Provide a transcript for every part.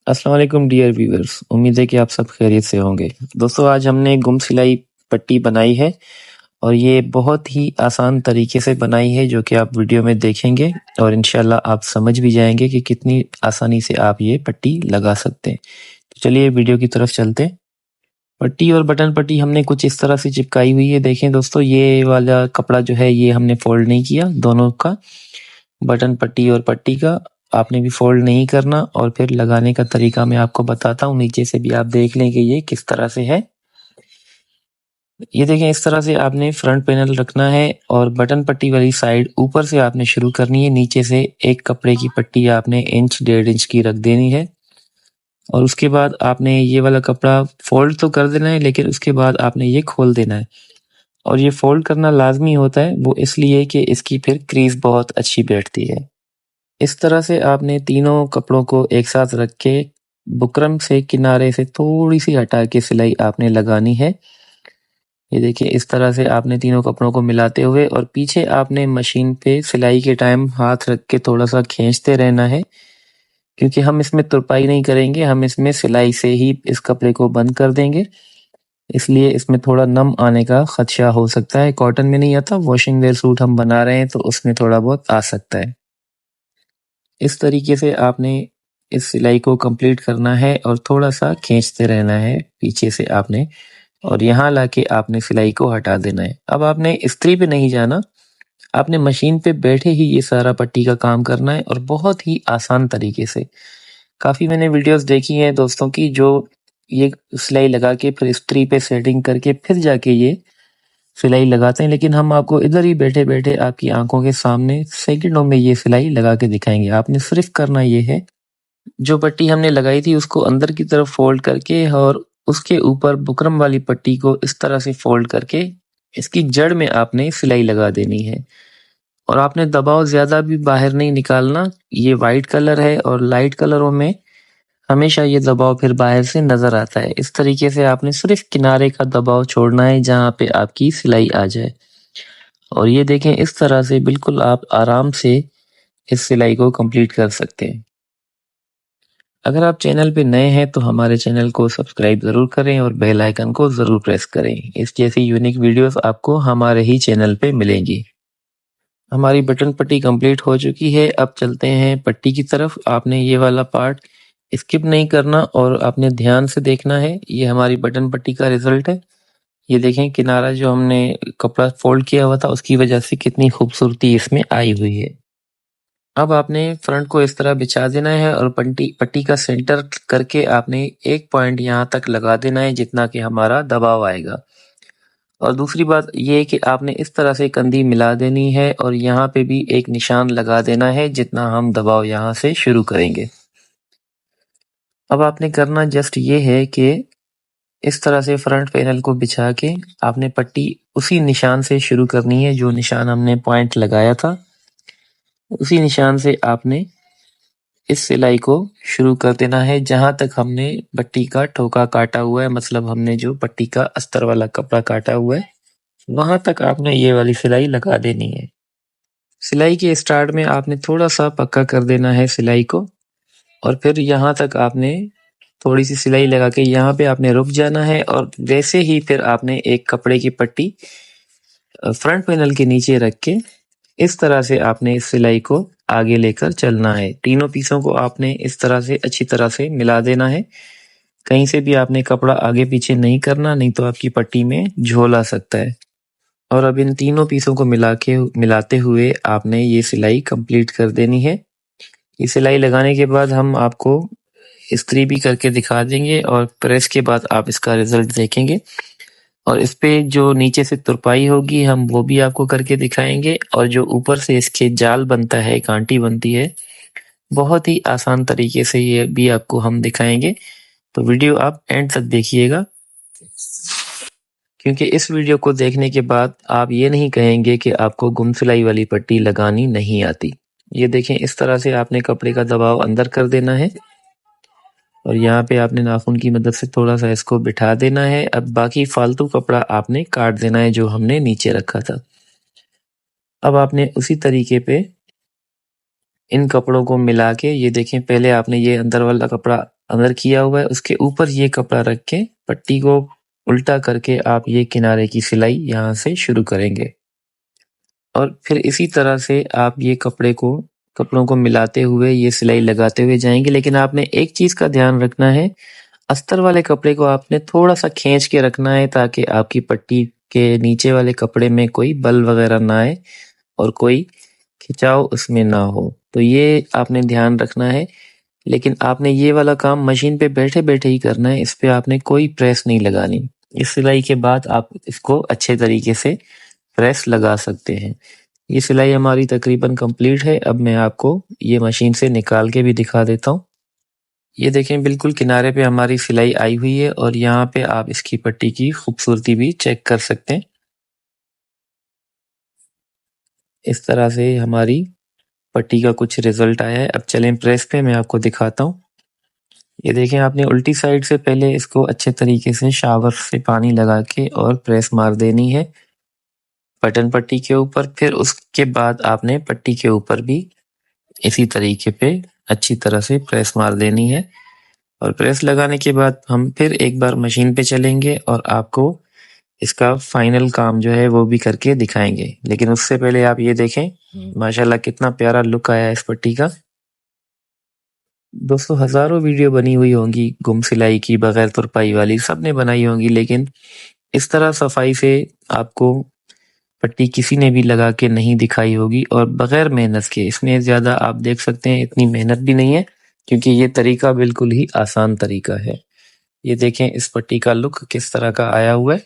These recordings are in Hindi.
अस्सलाम वालेकुम डियर व्यूअर्स, उम्मीद है कि आप सब खैरियत से होंगे। दोस्तों आज हमने गुम सिलाई पट्टी बनाई है और ये बहुत ही आसान तरीके से बनाई है जो कि आप वीडियो में देखेंगे और इंशाल्लाह आप समझ भी जाएंगे कि कितनी आसानी से आप ये पट्टी लगा सकते हैं। तो चलिए वीडियो की तरफ चलते हैं। पट्टी और बटन पट्टी हमने कुछ इस तरह से चिपकाई हुई है। देखें दोस्तों, ये वाला कपड़ा जो है ये हमने फोल्ड नहीं किया, दोनों का, बटन पट्टी और पट्टी का आपने भी फोल्ड नहीं करना। और फिर लगाने का तरीका मैं आपको बताता हूँ, नीचे से भी आप देख लें कि ये किस तरह से है। ये देखें, इस तरह से आपने फ्रंट पैनल रखना है और बटन पट्टी वाली साइड ऊपर से आपने शुरू करनी है। नीचे से एक कपड़े की पट्टी आपने इंच 1.5 इंच की रख देनी है और उसके बाद आपने ये वाला कपड़ा फोल्ड तो कर देना है, लेकिन उसके बाद आपने ये खोल देना है। और ये फोल्ड करना लाजमी होता है, वो इसलिए कि इसकी फिर क्रीज बहुत अच्छी बैठती है। इस तरह से आपने तीनों कपड़ों को एक साथ रख के बुकरम से किनारे से थोड़ी सी हटा के सिलाई आपने लगानी है। ये देखिए, इस तरह से आपने तीनों कपड़ों को मिलाते हुए और पीछे आपने मशीन पे सिलाई के टाइम हाथ रख के थोड़ा सा खींचते रहना है, क्योंकि हम इसमें तुरपाई नहीं करेंगे, हम इसमें सिलाई से ही इस कपड़े को बंद कर देंगे। इसलिए इसमें थोड़ा नम आने का खदशा हो सकता है। कॉटन में नहीं आता, वॉशिंग वेयर सूट हम बना रहे हैं तो उसमें थोड़ा बहुत आ सकता है। इस तरीके से आपने इस सिलाई को कंप्लीट करना है और थोड़ा सा खींचते रहना है पीछे से आपने, और यहाँ लाके आपने सिलाई को हटा देना है। अब आपने इस्त्री पे नहीं जाना, आपने मशीन पे बैठे ही ये सारा पट्टी का काम करना है और बहुत ही आसान तरीके से। काफ़ी मैंने वीडियोस देखी हैं दोस्तों की जो ये सिलाई लगा के फिर इस्त्री पे सेटिंग करके फिर जाके ये सिलाई लगाते हैं, लेकिन हम आपको इधर ही बैठे बैठे आपकी आंखों के सामने सेकंडों में ये सिलाई लगा के दिखाएंगे। आपने सिर्फ करना ये है, जो पट्टी हमने लगाई थी उसको अंदर की तरफ फोल्ड करके और उसके ऊपर बुकरम वाली पट्टी को इस तरह से फोल्ड करके इसकी जड़ में आपने सिलाई लगा देनी है। और आपने दबाव ज्यादा भी बाहर नहीं निकालना। ये वाइट कलर है और लाइट कलरों में हमेशा ये दबाव फिर बाहर से नजर आता है। इस तरीके से आपने सिर्फ किनारे का दबाव छोड़ना है जहाँ पे आपकी सिलाई आ जाए। और ये देखें, इस तरह से बिल्कुल आप आराम से इस सिलाई को कंप्लीट कर सकते हैं। अगर आप चैनल पे नए हैं तो हमारे चैनल को सब्सक्राइब ज़रूर करें और बेल आइकन को ज़रूर प्रेस करें। इस जैसी यूनिक वीडियोस आपको हमारे ही चैनल पे मिलेंगी। हमारी बटन पट्टी कंप्लीट हो चुकी है। अब चलते हैं पट्टी की तरफ। आपने ये वाला पार्ट स्किप नहीं करना और आपने ध्यान से देखना है। ये हमारी बटन पट्टी का रिजल्ट है। ये देखें, किनारा जो हमने कपड़ा फोल्ड किया हुआ था उसकी वजह से कितनी खूबसूरती इसमें आई हुई है। अब आपने फ्रंट को इस तरह बिछा देना है और पट्टी पट्टी का सेंटर करके आपने एक पॉइंट यहाँ तक लगा देना है जितना कि हमारा दबाव आएगा। और दूसरी बात ये है कि आपने इस तरह से कंधी मिला देनी है और यहाँ पे भी एक निशान लगा देना है जितना हम दबाव यहाँ से शुरू करेंगे। अब आपने करना जस्ट ये है कि इस तरह से फ्रंट पैनल को बिछा के आपने पट्टी उसी निशान से शुरू करनी है, जो निशान हमने पॉइंट लगाया था उसी निशान से आपने इस सिलाई को शुरू कर देना है जहां तक हमने पट्टी का ठोका काटा हुआ है, मतलब हमने जो पट्टी का अस्तर वाला कपड़ा काटा हुआ है वहां तक आपने ये वाली सिलाई लगा देनी है। सिलाई के स्टार्ट में आपने थोड़ा सा पक्का कर देना है सिलाई को और फिर यहाँ तक आपने थोड़ी सी सिलाई लगा के यहाँ पे आपने रुक जाना है और वैसे ही फिर आपने एक कपड़े की पट्टी फ्रंट पैनल के नीचे रख के इस तरह से आपने इस सिलाई को आगे लेकर चलना है। तीनों पीसों को आपने इस तरह से अच्छी तरह से मिला देना है। कहीं से भी आपने कपड़ा आगे पीछे नहीं करना, नहीं तो आपकी पट्टी में झोल आ सकता है। और अब इन तीनों पीसों को मिलाते हुए आपने ये सिलाई कंप्लीट कर देनी है। ये सिलाई लगाने के बाद हम आपको इस्त्री भी करके दिखा देंगे और प्रेस के बाद आप इसका रिजल्ट देखेंगे। और इस पे जो नीचे से तुरपाई होगी हम वो भी आपको करके दिखाएंगे और जो ऊपर से इसके जाल बनता है, कांटी बनती है, बहुत ही आसान तरीके से ये भी आपको हम दिखाएंगे। तो वीडियो आप एंड तक देखिएगा, क्योंकि इस वीडियो को देखने के बाद आप ये नहीं कहेंगे कि आपको गुम सिलाई वाली पट्टी लगानी नहीं आती। ये देखें, इस तरह से आपने कपड़े का दबाव अंदर कर देना है और यहाँ पे आपने नाखून की मदद से थोड़ा सा इसको बिठा देना है। अब बाकी फालतू कपड़ा आपने काट देना है जो हमने नीचे रखा था। अब आपने उसी तरीके पे इन कपड़ों को मिला के, ये देखें, पहले आपने ये अंदर वाला कपड़ा अंदर किया हुआ है, उसके ऊपर ये कपड़ा रख के पट्टी को उल्टा करके आप ये किनारे की सिलाई यहाँ से शुरू करेंगे और फिर इसी तरह से आप ये कपड़ों को मिलाते हुए ये सिलाई लगाते हुए जाएंगे। लेकिन आपने एक चीज का ध्यान रखना है, अस्तर वाले कपड़े को आपने थोड़ा सा खींच के रखना है ताकि आपकी पट्टी के नीचे वाले कपड़े में कोई बल वगैरह ना आए और कोई खिंचाव उसमें ना हो। तो ये आपने ध्यान रखना है। लेकिन आपने ये वाला काम मशीन पे बैठे-बैठे ही करना है, इस पे आपने कोई प्रेस नहीं लगानी। इस सिलाई के बाद आप इसको अच्छे तरीके से प्रेस लगा सकते हैं। ये सिलाई हमारी तकरीबन कंप्लीट है। अब मैं आपको ये मशीन से निकाल के भी दिखा देता हूँ। ये देखें बिल्कुल किनारे पे हमारी सिलाई आई हुई है और यहाँ पे आप इसकी पट्टी की खूबसूरती भी चेक कर सकते हैं। इस तरह से हमारी पट्टी का कुछ रिजल्ट आया है। अब चलें प्रेस पे, मैं आपको दिखाता हूँ। ये देखें आपने उल्टी साइड से पहले इसको अच्छे तरीके से शावर से पानी लगा के और प्रेस मार देनी है बटन पट्टी के ऊपर। फिर उसके बाद आपने पट्टी के ऊपर भी इसी तरीके पे अच्छी तरह से प्रेस मार देनी है और प्रेस लगाने के बाद हम फिर एक बार मशीन पे चलेंगे और आपको इसका फाइनल काम जो है वो भी करके दिखाएंगे। लेकिन उससे पहले आप ये देखें माशाल्लाह कितना प्यारा लुक आया है इस पट्टी का। दोस्तों हजारों वीडियो बनी हुई होंगी गुम सिलाई की, बगैर तुरपाई वाली, सबने बनाई होंगी, लेकिन इस तरह सफाई से आपको पट्टी किसी ने भी लगा के नहीं दिखाई होगी और बगैर मेहनत के। इसमें ज्यादा आप देख सकते हैं इतनी मेहनत भी नहीं है क्योंकि ये तरीका बिल्कुल ही आसान तरीका है। ये देखें इस पट्टी का लुक किस तरह का आया हुआ है।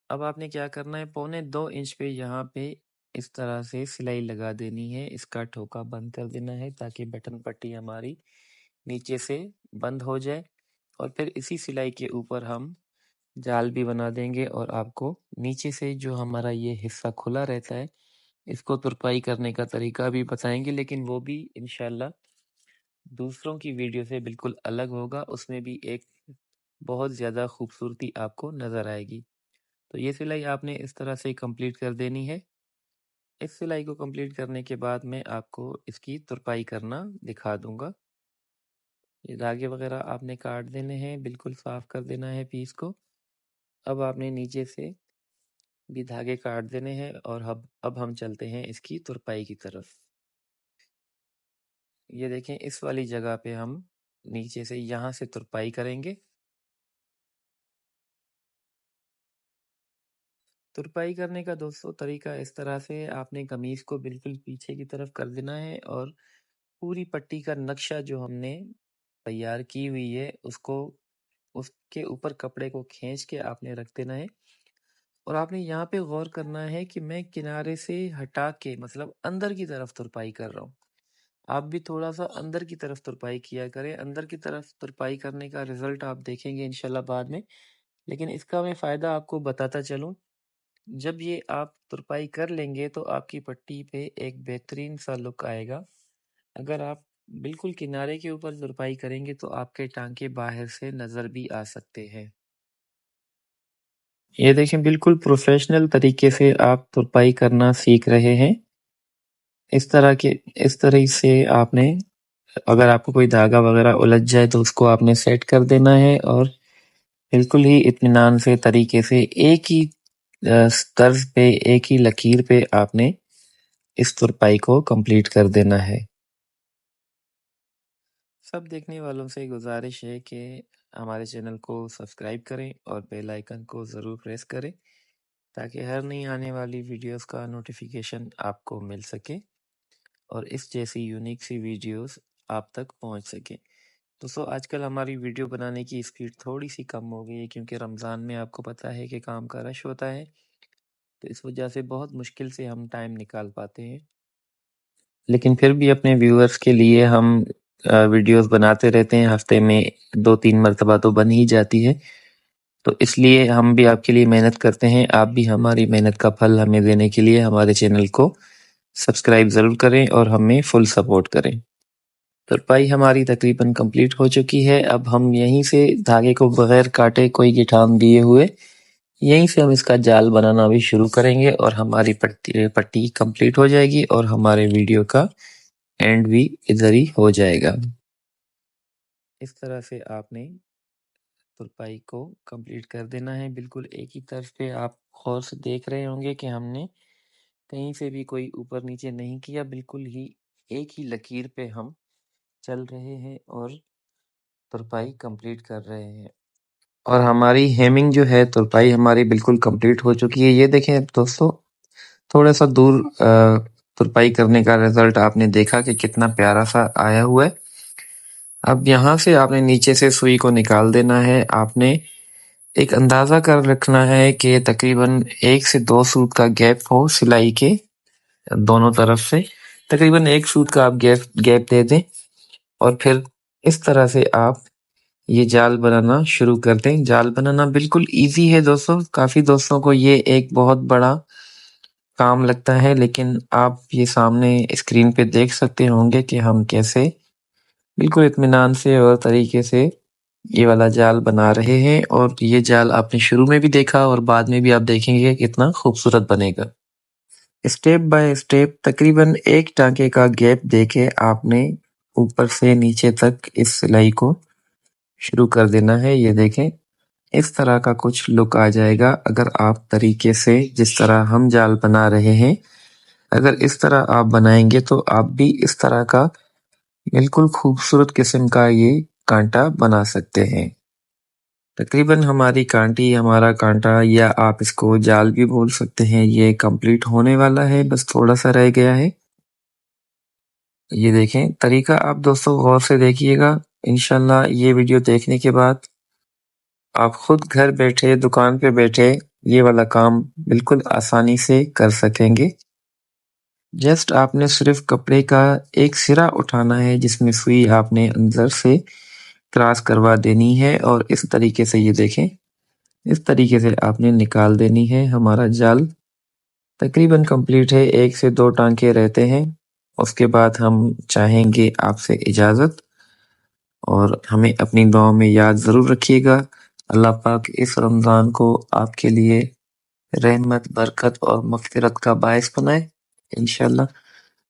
अब आपने क्या करना है, 1.25 इंच पे यहाँ पे इस तरह से सिलाई लगा देनी है। इसका ठोका बंद कर देना है ताकि बटन पट्टी हमारी नीचे से बंद हो जाए और फिर इसी सिलाई के ऊपर हम जाल भी बना देंगे और आपको नीचे से जो हमारा ये हिस्सा खुला रहता है इसको तुरपाई करने का तरीका भी बताएंगे, लेकिन वो भी इंशाल्लाह दूसरों की वीडियो से बिल्कुल अलग होगा। उसमें भी एक बहुत ज़्यादा खूबसूरती आपको नज़र आएगी। तो ये सिलाई आपने इस तरह से कंप्लीट कर देनी है। इस सिलाई को कंप्लीट करने के बाद मैं आपको इसकी तुरपाई करना दिखा दूंगा। ये धागे वगैरह आपने काट देने हैं, बिल्कुल साफ कर देना है पीस को। अब आपने नीचे से भी धागे काट देने हैं और अब हम चलते हैं इसकी तुरपाई की तरफ। ये देखें इस वाली जगह पे हम नीचे से यहाँ से तुरपाई करेंगे। तुरपाई करने का दोस्तों तरीका इस तरह से, आपने कमीज को बिल्कुल पीछे की तरफ कर देना है और पूरी पट्टी का नक्शा जो हमने तैयार की हुई है उसको उसके ऊपर कपड़े को खींच के आपने रख देना है। और आपने यहाँ पे गौर करना है कि मैं किनारे से हटा के मतलब अंदर की तरफ तुरपाई कर रहा हूँ। आप भी थोड़ा सा अंदर की तरफ तुरपाई किया करें। अंदर की तरफ तुरपाई करने का रिजल्ट आप देखेंगे इंशाल्लाह बाद में, लेकिन इसका मैं फायदा आपको बताता चलूं। जब ये आप तुरपाई कर लेंगे तो आपकी पट्टी पे एक बेहतरीन सा लुक आएगा। अगर आप बिल्कुल किनारे के ऊपर तुरपाई करेंगे तो आपके टांके बाहर से नजर भी आ सकते हैं। ये देखें बिल्कुल प्रोफेशनल तरीके से आप तुरपाई करना सीख रहे हैं। इस तरह से आपने, अगर आपको कोई धागा वगैरह उलझ जाए तो उसको आपने सेट कर देना है और बिल्कुल ही इत्मीनान से तरीके से एक ही तर्ज पे, एक ही लकीर पे आपने इस तुरपाई को कंप्लीट कर देना है। सब देखने वालों से गुजारिश है कि हमारे चैनल को सब्सक्राइब करें और बेल आइकन को ज़रूर प्रेस करें ताकि हर नई आने वाली वीडियोस का नोटिफिकेशन आपको मिल सके और इस जैसी यूनिक सी वीडियोस आप तक पहुंच सके। दोस्तों आजकल हमारी वीडियो बनाने की स्पीड थोड़ी सी कम हो गई है क्योंकि रमज़ान में आपको पता है कि काम का रश होता है, तो इस वजह से बहुत मुश्किल से हम टाइम निकाल पाते हैं। लेकिन फिर भी अपने व्यूअर्स के लिए हम वीडियोस बनाते रहते हैं। हफ्ते में 2-3 मरतबा तो बन ही जाती है, तो इसलिए हम भी आपके लिए मेहनत करते हैं। आप भी हमारी मेहनत का फल हमें देने के लिए हमारे चैनल को सब्सक्राइब ज़रूर करें और हमें फुल सपोर्ट करें। तुरपाई हमारी तकरीबन कंप्लीट हो चुकी है। अब हम यहीं से धागे को बगैर काटे, कोई गिठान दिए हुए, यहीं से हम इसका जाल बनाना भी शुरू करेंगे और हमारी पट्टी कंप्लीट हो जाएगी और हमारे वीडियो का एंड भी इधर ही हो जाएगा। इस तरह से आपने तुरपाई को कंप्लीट कर देना है। बिल्कुल एक ही तरफ पे आप गौर से देख रहे होंगे कि हमने कहीं से भी कोई ऊपर नीचे नहीं किया, बिल्कुल ही एक ही लकीर पे हम चल रहे हैं और तुरपाई कंप्लीट कर रहे हैं। और हमारी हेमिंग जो है, तुरपाई हमारी बिल्कुल कंप्लीट हो चुकी है। ये देखें दोस्तों, थोड़ा-सा दूर तुरपाई करने का रिज़ल्ट आपने देखा कि कितना प्यारा-सा आया हुआ है। अब यहाँ से आपने नीचे से सुई को निकाल देना है। आपने एक अंदाज़ा कर रखना है कि तकरीबन 1 से 2 सूत का गैप हो सिलाई के दोनों तरफ से। तकरीबन 1 सूत का आप गैप दे दें और फिर इस तरह से आप ये जाल बनाना शुरू कर दें। जाल बनाना बिल्कुल ईज़ी है दोस्तों। काफ़ी दोस्तों को ये एक बहुत बड़ा काम लगता है, लेकिन आप ये सामने स्क्रीन पे देख सकते होंगे कि हम कैसे बिल्कुल इत्मीनान से और तरीके से ये वाला जाल बना रहे हैं। और ये जाल आपने शुरू में भी देखा और बाद में भी आप देखेंगे कितना खूबसूरत बनेगा। स्टेप बाय स्टेप तकरीबन 1 टाँके का गैप देके आपने ऊपर से नीचे तक इस सिलाई को शुरू कर देना है। ये देखें, इस तरह का कुछ लुक आ जाएगा अगर आप तरीके से जिस तरह हम जाल बना रहे हैं, अगर इस तरह आप बनाएँगे तो आप भी इस तरह का बिल्कुल खूबसूरत किस्म का ये काँटा बना सकते हैं। तकरीबन हमारा काँटा या आप इसको जाल भी बोल सकते हैं, ये कंप्लीट होने वाला है, बस थोड़ा-सा रह गया है। ये देखें, तरीका आप दोस्तों गौर से देखिएगा। इंशाल्लाह ये वीडियो देखने के बाद आप खुद घर बैठे, दुकान पे बैठे ये वाला काम बिल्कुल आसानी से कर सकेंगे। जस्ट आपने सिर्फ कपड़े का एक सिरा उठाना है जिसमें सुई आपने अंदर से क्रॉस करवा देनी है और इस तरीके से ये देखें, इस तरीके से आपने निकाल देनी है। हमारा जाल तकरीबन कंप्लीट है, 1 से 2 टाँके रहते हैं। उसके बाद हम चाहेंगे आपसे इजाज़त और हमें अपनी दुआओं में याद ज़रूर रखिएगा। अल्लाह पाक इस रमज़ान को आपके लिए रहमत, बरकत और मग़फ़िरत का बाइस बनाए। इंशाअल्लाह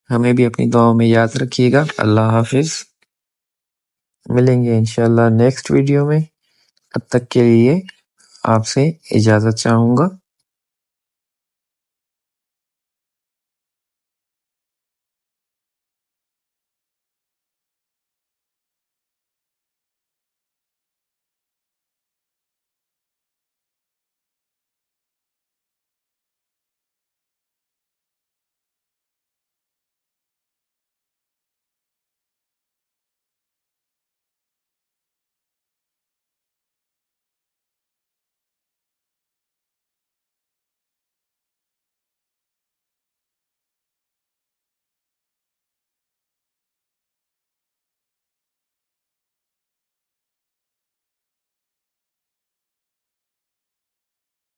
हमें भी अपनी दुआओं में याद रखिएगा। अल्लाह हाफ़िज़। मिलेंगे इंशाअल्लाह नेक्स्ट वीडियो में। तब तक के लिए आपसे इजाज़त चाहूँगा।